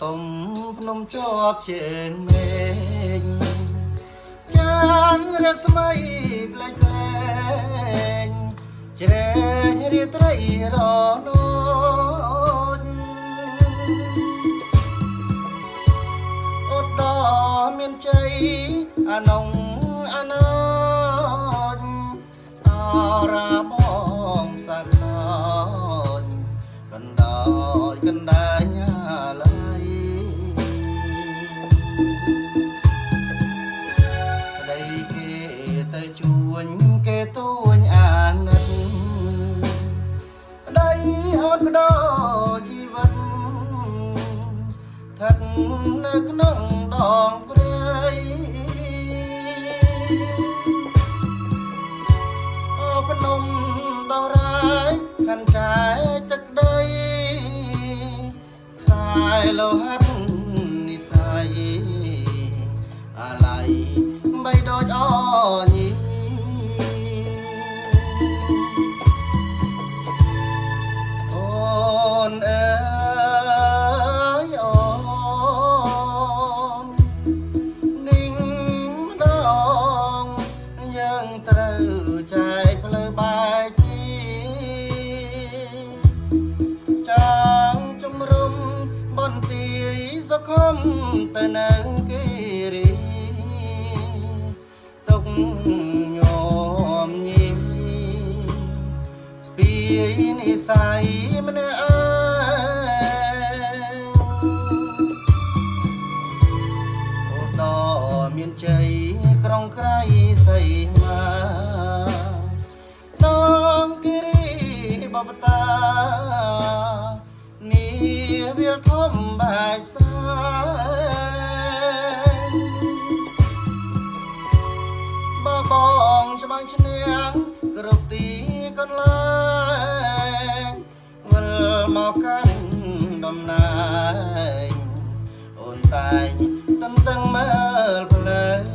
ទុំភ្នំជាប់ជើងមេឃចាំរស្មីផ្លេចផ្លែងជ្រែងរាត្រីរនោចអូតដល់មានជ័យអានងអាណោចអរាបងសាក់ណោចកណ្ដោយកណ្ដាញឡើយជួញគេទួញអាណិតដៃអូនបដោជីវិតស្ថិតនៅក្នុងដងព្រៃអូភ្នំដរាយខាន់ចែកទឹកដីខ្សែលោហិតនិស័យអាឡ័យបីដូចអញីត្រូវចែកផ្លូវបាយជីចាំជំរុំបន្ទាយសុខំទៅនឹងគិរីទុកញោមញីស្ពាយនិស័យម្នាក់ឯងអូតមានជ័យក្រុងក្រៃសីមាបបតានេះវាលធំបែបផ្សាយបបងច្បាំងឈ្នះគ្រប់ទីកន្លែងវិលមកកាន់ដំណែងអូនតែងតឹងមើលផ្លូវ